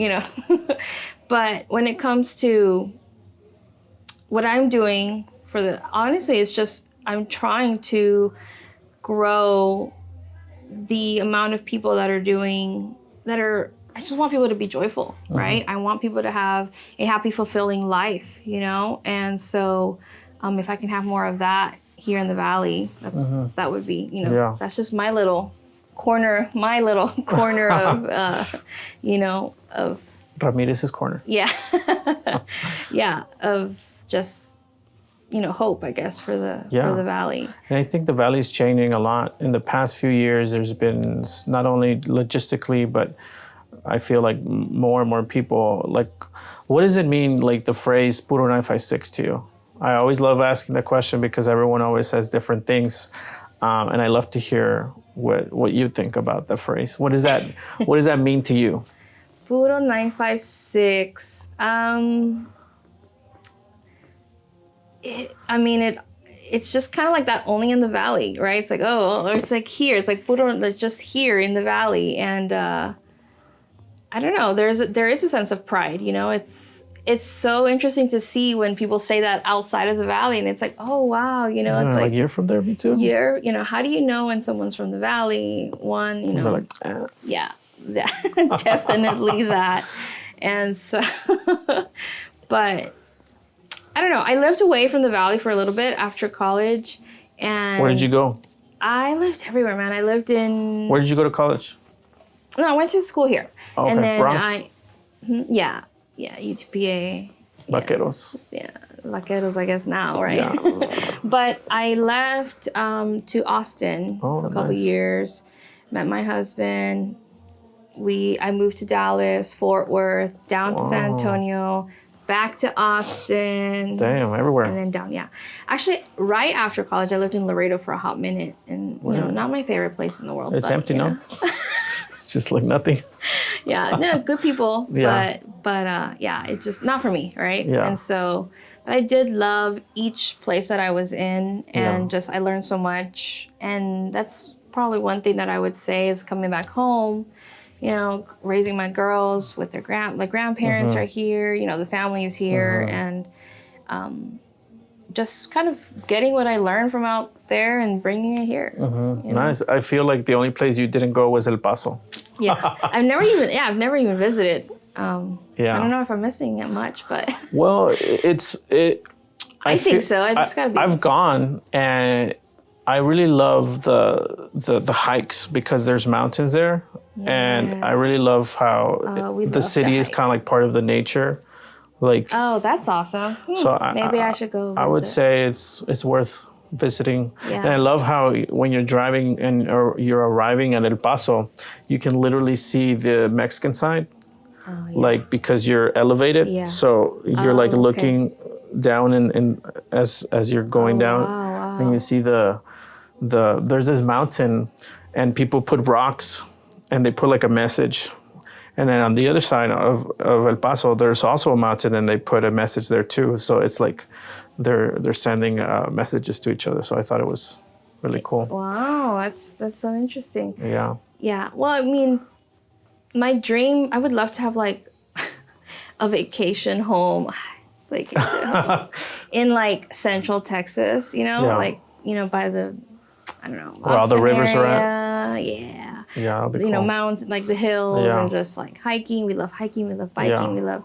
but when it comes to what I'm doing honestly, it's just I'm trying to grow the amount of people that are I just want people to be joyful, right? I want people to have a happy, fulfilling life, And so if I can have more of that here in the Valley, that would be, that's just my little corner of, of Ramirez's corner. Yeah. Yeah, of just, hope, I guess, for the Valley. And I think the Valley is changing a lot. In the past few years, there's been not only logistically, but I feel like more and more people, like, what does it mean, like the phrase Puro 956 to you? I always love asking that question because everyone always says different things. And I love to hear what you think about the phrase. What does that mean to you? Puro 956. It's just kind of like that only in the Valley, right? It's like, or it's like here. It's like Puro, just here in the Valley. And I don't know. There is a sense of pride. It's so interesting to see when people say that outside of the valley, and it's like, oh wow, it's like you're from there, me too. how do you know when someone's from the valley? One, They're like, yeah, definitely that. And so, but I don't know. I lived away from the valley for a little bit after college, and where did you go? I lived everywhere, man. I lived in. Where did you go to college? No, I went to school here, okay. And then Bronx? Yeah, UTPA. Vaqueros. Yeah, Vaqueros, I guess now, right? Yeah. But I left to Austin for a couple years. Met my husband. I moved to Dallas, Fort Worth, down to San Antonio, back to Austin. Damn, everywhere. And then down, yeah. Actually, right after college, I lived in Laredo for a hot minute, and not my favorite place in the world. It's empty now. It's just like nothing. Yeah, no, good people, Yeah. but yeah, it's just not for me, right? Yeah. And so, but I did love each place that I was in, and just I learned so much, and that's probably one thing that I would say is coming back home, raising my girls with their grandparents are here, the family is here, and just kind of getting what I learned from out there and bringing it here. Nice. I feel like the only place you didn't go was El Paso. Yeah, I've never even visited. I don't know if I'm missing it much, but well, I think so. I just gotta be. I've gone, and I really love the hikes because there's mountains there, and I really love how the city is kind of like part of the nature. Like, oh, that's awesome. So maybe I should go visit. I would say it's worth visiting. Yeah. And I love how when you're driving or you're arriving at El Paso, you can literally see the Mexican side, like because you're elevated. Yeah. So you're looking down and as you're going down, wow. and you see there's this mountain, and people put rocks, and they put like a message. And then on the other side of El Paso, there's also a mountain, and they put a message there too. So it's like they're sending messages to each other. So I thought it was really cool. Wow, that's so interesting. Yeah. Yeah. Well, I mean, my dream, I would love to have like a vacation home in like Central Texas, like by the, I don't know, where all the rivers area. are at. Yeah. Yeah, that'll be cool. Mountains, like the hills, and just like hiking. We love hiking. We love biking. We love,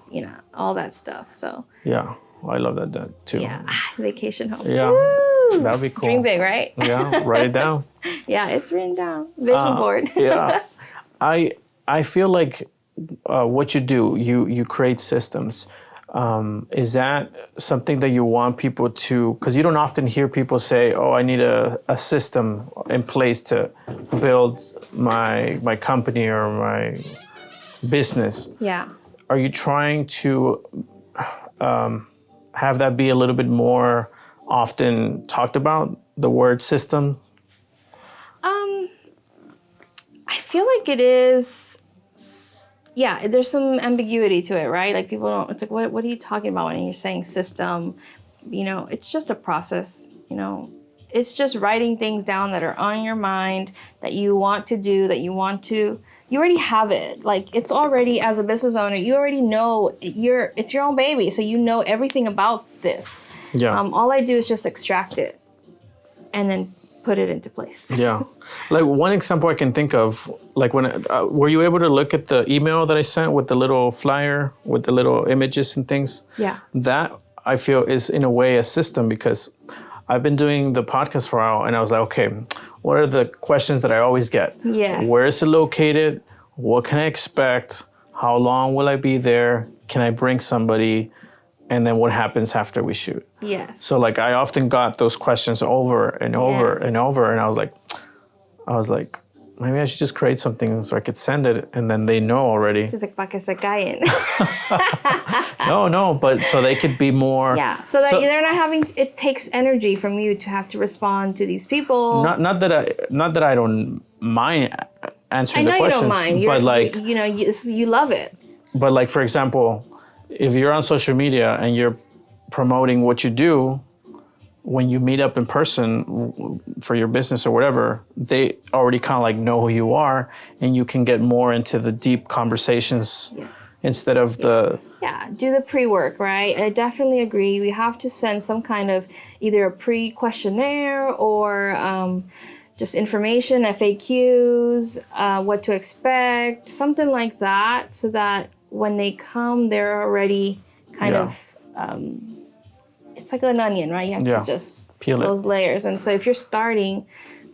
all that stuff. So. Yeah, I love that too. Yeah, vacation home. Yeah, Woo! that'd be cool. Dream big, right? Yeah, write it down. Yeah, it's written down. Vision board. Yeah, I feel like what you do, you create systems. Is that something that you want people to, because you don't often hear people say, oh, I need a system in place to build my company or my business. Yeah. Are you trying to have that be a little bit more often talked about, the word system? I feel like it is. Yeah, there's some ambiguity to it, right? Like people don't, it's like, what are you talking about when you're saying system? It's just a process, It's just writing things down that are on your mind, that you want to do, you already have it. Like it's already, as a business owner, you already know it's your own baby. So you know everything about this. Yeah. All I do is just extract it and then put it into place. Yeah. Like one example I can think of, like when, were you able to look at the email that I sent with the little flyer, with the little images and things? Yeah. That I feel is in a way a system, because I've been doing the podcast for a while, and I was like, okay, what are the questions that I always get? Yes. Where is it located? What can I expect? How long will I be there? Can I bring somebody? And then what happens after we shoot? Yes. So like I often got those questions over and over and over, and I was like, maybe I should just create something so I could send it, and then they know already. It's like pa que se callen. No, but so they could be more. Yeah, so that they're not having. It takes energy from you to have to respond to these people. Not that I don't mind answering the questions. I know you don't mind. But like you love it. But like for example, if you're on social media and you're promoting what you do, when you meet up in person for your business or whatever, they already kind of like know who you are, and you can get more into the deep conversations instead of the... Yeah, do the pre-work, right? I definitely agree. We have to send some kind of either a pre-questionnaire or just information, FAQs, what to expect, something like that, so that when they come, they're already kind of... it's like an onion, right? You have to just peel those layers. And so if you're starting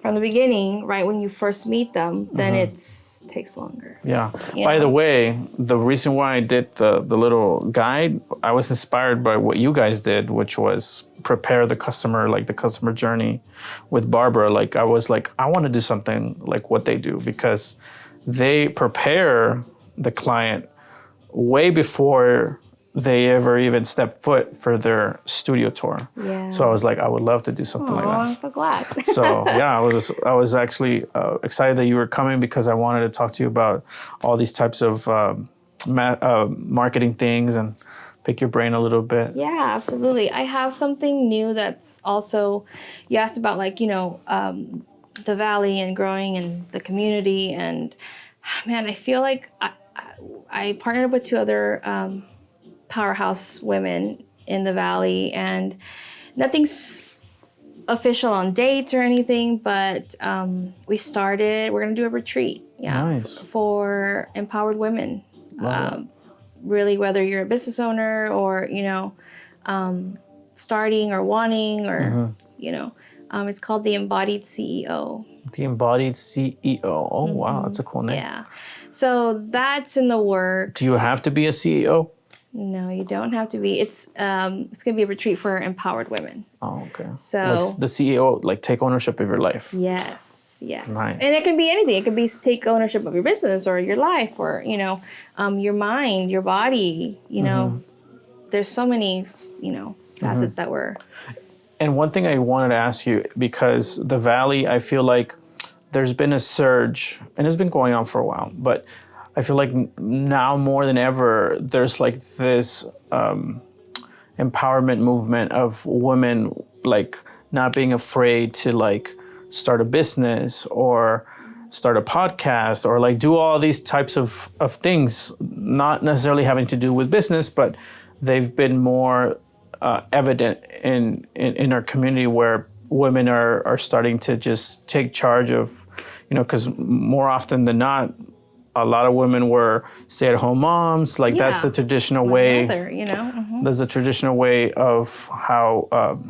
from the beginning, right, when you first meet them, then it takes longer. Yeah. By the way, the reason why I did the little guide, I was inspired by what you guys did, which was prepare the customer, like the customer journey with Barbara. Like I was like, I want to do something like what they do, because they prepare the client way before they ever even step foot for their studio tour. Yeah. So I was like, I would love to do something like that. I'm so glad. So yeah, I was actually excited that you were coming, because I wanted to talk to you about all these types of marketing things and pick your brain a little bit. Yeah, absolutely. I have something new that's also, you asked about like, the Valley and growing in the community. And man, I feel like I partnered with 2 other powerhouse women in the Valley, and nothing's official on dates or anything, but we're going to do a retreat for empowered women. Really, whether you're a business owner or, starting or wanting or, it's called the Embodied CEO. The Embodied CEO. Oh, wow. That's a cool name. Yeah. So that's in the works. Do you have to be a CEO? No, you don't have to be. It's going to be a retreat for empowered women. Oh, okay. So like the CEO, like take ownership of your life. Yes. Nice. And it can be anything. It could be take ownership of your business or your life or, your mind, your body, There's so many, facets that we're... And one thing I wanted to ask you, because the Valley, I feel like there's been a surge, and it's been going on for a while, but I feel like now more than ever, there's like this empowerment movement of women, like not being afraid to like start a business or start a podcast or like do all these types of things, not necessarily having to do with business, but they've been more evident in our community, where women are starting to just take charge of, because more often than not, a lot of women were stay-at-home moms. Like that's the traditional way. There's a traditional way of how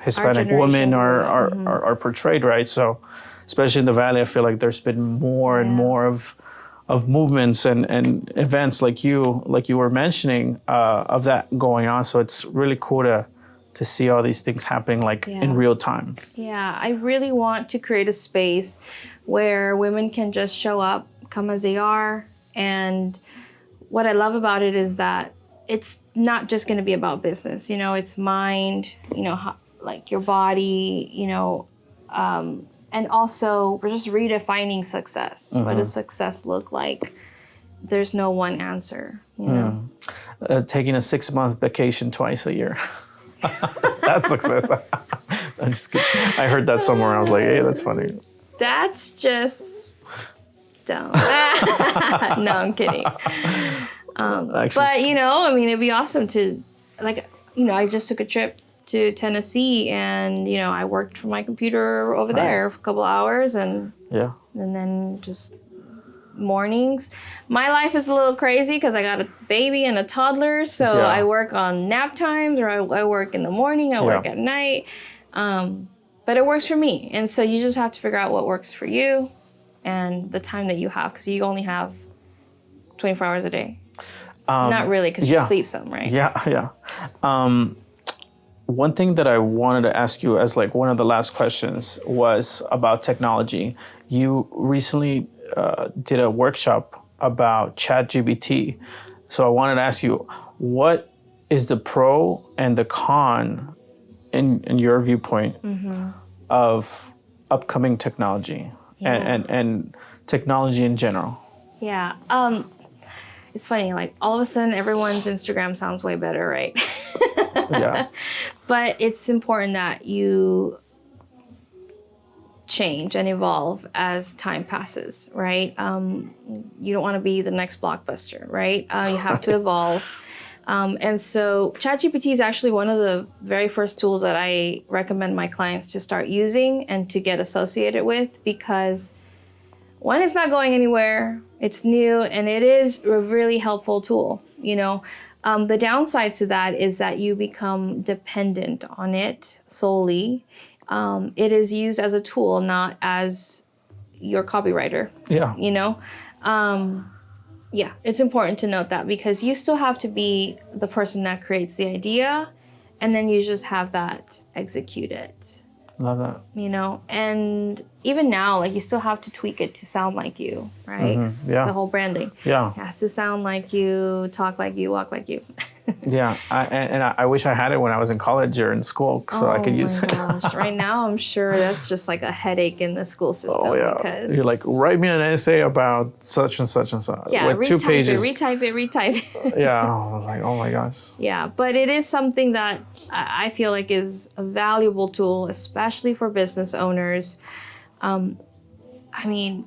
Hispanic women are portrayed, right? So, especially in the Valley, I feel like there's been more and more of movements and events like you were mentioning of that going on. So it's really cool to see all these things happening like in real time. Yeah, I really want to create a space where women can just show up, come as they are. And what I love about it is that it's not just going to be about business, it's mind, like your body, and also we're just redefining success. What does success look like? There's no one answer, Taking a 6-month vacation twice a year. That's success. I'm just kidding. I heard that somewhere. I was like, hey, that's funny. That's just dumb. No, I'm kidding. But, it'd be awesome to, I just took a trip to Tennessee and, I worked from my computer over there for a couple hours and then just mornings. My life is a little crazy because I got a baby and a toddler. So I work on nap times or I work in the morning, I work at night. But it works for me. And so you just have to figure out what works for you and the time that you have, because you only have 24 hours a day. Not really, because you sleep some, right? Yeah. One thing that I wanted to ask you as like one of the last questions was about technology. You recently did a workshop about ChatGPT. So I wanted to ask you, what is the pro and the con in your viewpoint of upcoming technology and technology in general? Yeah. it's funny, like all of a sudden everyone's Instagram sounds way better, right? Yeah. But it's important that you change and evolve as time passes, right? You don't want to be the next blockbuster, right? You have to evolve. And so ChatGPT is actually one of the very first tools that I recommend my clients to start using and to get associated with, because one, it's not going anywhere, it's new, and it is a really helpful tool, you know. The downside to that is that you become dependent on it solely. It is used as a tool, not as your copywriter. Yeah. You know? Yeah, it's important to note that, because you still have to be the person that creates the idea, and then you just have that execute it. Love that. You know? And even now, like, you still have to tweak it to sound like you, right? Yeah. The whole branding. Yeah. It has to sound like you, talk like you, walk like you. Yeah, I wish I had it when I was in college or in school, so I could use it. Oh my gosh! Right now, I'm sure that's just like a headache in the school system. Oh yeah, because you're like, write me an essay about such and such and such. Yeah, with 2 pages. retype it. Yeah, I was like, oh my gosh. Yeah, but it is something that I feel like is a valuable tool, especially for business owners. I mean,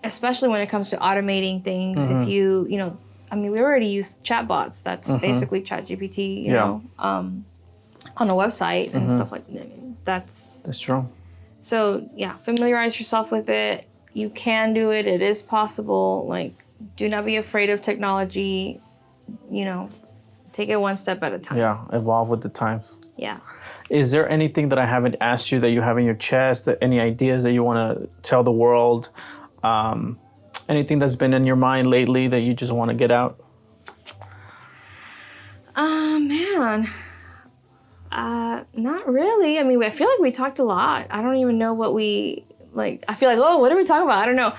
especially when it comes to automating things. If you know. I mean, we already use chatbots. That's basically ChatGPT, you know, on a website and stuff like that. That's true. So yeah, familiarize yourself with it. You can do it. It is possible. Like, do not be afraid of technology. You know, take it one step at a time. Yeah, evolve with the times. Yeah. Is there anything that I haven't asked you that you have in your chest? That any ideas that you want to tell the world? Anything that's been in your mind lately that you just want to get out? Man. Not really. I mean, I feel like we talked a lot. I don't even know what we, like, I feel like, oh, what did we talk about? I don't know.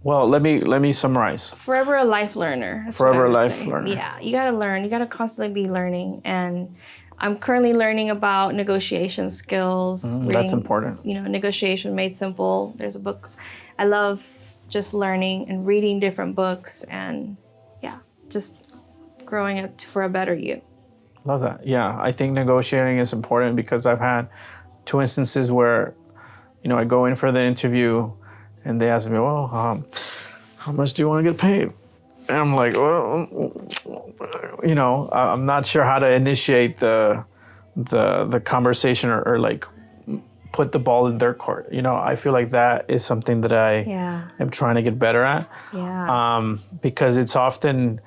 Well, let me summarize. Forever a life learner. Forever a life learner. Yeah, you got to learn. You got to constantly be learning. And I'm currently learning about negotiation skills. That's important. You know, Negotiation Made Simple. There's a book. I love just learning and reading different books, and yeah, just growing it for a better you. Love that. Yeah, I think negotiating is important, because I've had 2 instances where, you know, I go in for the interview and they ask me, well, how much do you want to get paid? And I'm like, well, you know, I'm not sure how to initiate the conversation or like put the ball in their court. You know, I feel like that is something that I am trying to get better at. Yeah. Because it's often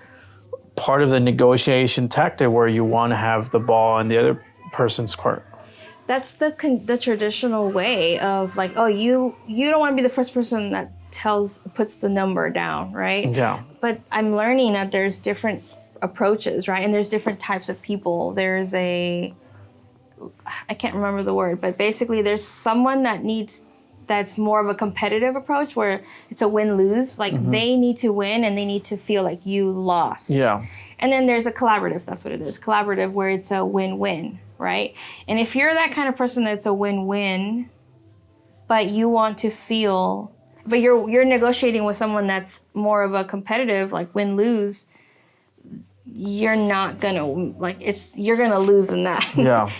part of the negotiation tactic where you want to have the ball in the other person's court. That's the traditional way of, like, oh, you don't want to be the first person that puts the number down, right? Yeah. But I'm learning that there's different approaches, right? And there's different types of people. There's I can't remember the word, but basically there's someone that's more of a competitive approach where it's a win-lose. Like, they need to win and they need to feel like you lost. Yeah. And then there's a collaborative, that's what it is. Collaborative, where it's a win-win, right? And if you're that kind of person that's a win-win, but you want to feel, but you're negotiating with someone that's more of a competitive, like win-lose, you're not gonna, like, you're gonna lose in that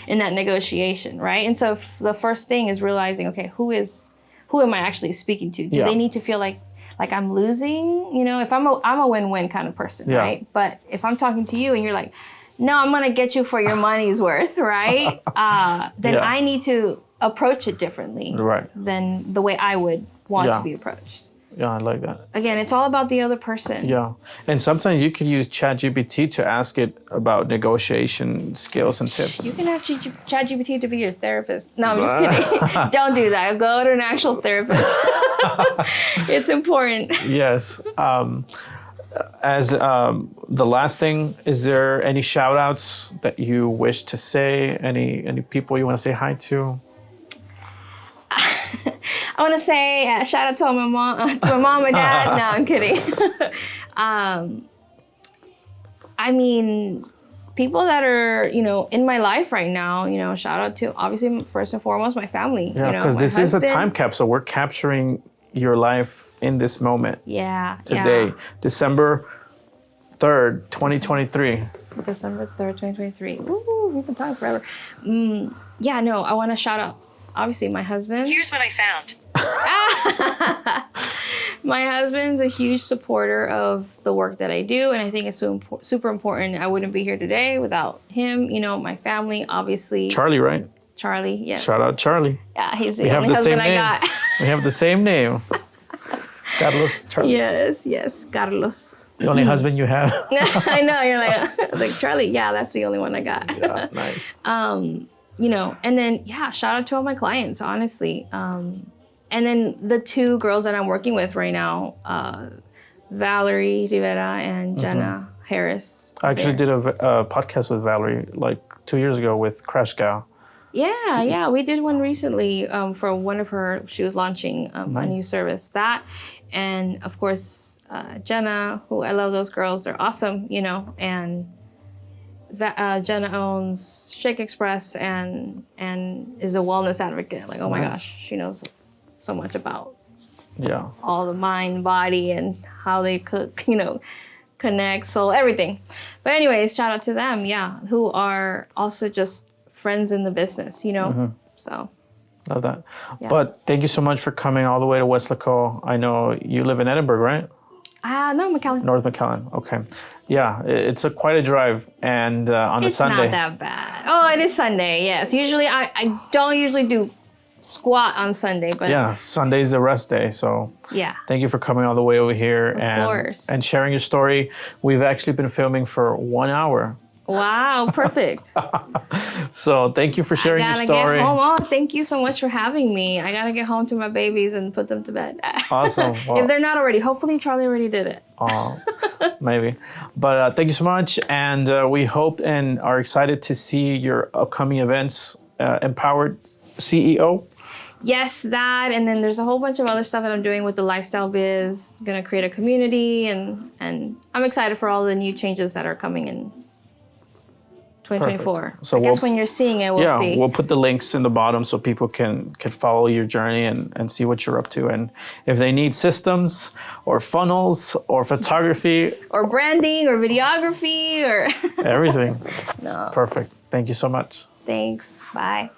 in that negotiation, right? And so the first thing is realizing, okay, who am I actually speaking to? Do they need to feel like I'm losing? You know, if I'm a win-win kind of person, right? But if I'm talking to you and you're like, no, I'm gonna get you for your money's worth, right? Then I need to approach it differently than the way I would want to be approached. Yeah, I like that. Again, it's all about the other person. Yeah. And sometimes you can use ChatGPT to ask it about negotiation skills and tips. You can ask ChatGPT to be your therapist. No, I'm just kidding. Don't do that. Go to an actual therapist. It's important. Yes. As the last thing, is there any shout outs that you wish to say? Any people you want to say hi to? I want to say shout out to my mom and dad. No, I'm kidding. I mean, people that are, you know, in my life right now, you know, shout out to, obviously, first and foremost, my family. Yeah, because this is a time capsule. We're capturing your life in this moment Yeah. today, Yeah. December 3rd, 2023. December 3rd, 2023. Ooh, we've been talking forever. Yeah, no, I want to shout out, obviously, my husband. Here's what I found. My husband's a huge supporter of the work that I do, and I think it's super important. I wouldn't be here today without him. You know, my family, obviously. Charlie, right? Charlie, yes. Shout out Charlie. Yeah, he's the We have only the same husband I name. got. We have the same name. Carlos, Charlie. Yes, Carlos. The only husband you have. I know, you're like Charlie. Yeah, that's the only one I got. Yeah, nice. You know, and then, yeah, shout out to all my clients, honestly. And then the two girls that I'm working with right now, Valerie Rivera and Jenna Harris. I actually did a podcast with Valerie like 2 years ago with Crash Gal. Yeah, we did one recently for one of she was launching a new service. That, and of course, Jenna, who I love those girls. They're awesome, you know, and Jenna owns Shake Express and is a wellness advocate. Like, oh my gosh, she knows so much about all the mind, body, and how they cook, you know, connect, soul, everything. But anyways, shout out to them, who are also just friends in the business, you know. So love that. But thank you so much for coming all the way to Westlaco. I know you live in Edinburgh, right? No, McAllen. North McAllen. Okay. Yeah, it's quite a drive, and on a Sunday. It's not that bad. Oh, it is Sunday. Yes. Usually, I don't usually do squat on Sunday, but yeah, Sunday's the rest day. So yeah. Thank you for coming all the way over here and sharing your story. We've actually been filming for 1 hour. Wow, perfect. So thank you for sharing your story. Get home. Oh, thank you so much for having me. I gotta get home to my babies and put them to bed. Awesome. Well, if they're not already, hopefully Charlie already did it. Oh, maybe. But thank you so much, and we hope and are excited to see your upcoming events. Empowered CEO. Yes, that, and then there's a whole bunch of other stuff that I'm doing with the lifestyle biz. I'm gonna create a community, and I'm excited for all the new changes that are coming in 2024. Perfect. So I guess when you're seeing it, we'll see. We'll put the links in the bottom so people can follow your journey and see what you're up to. And if they need systems or funnels or photography or branding or videography or everything. No. Perfect. Thank you so much. Thanks. Bye.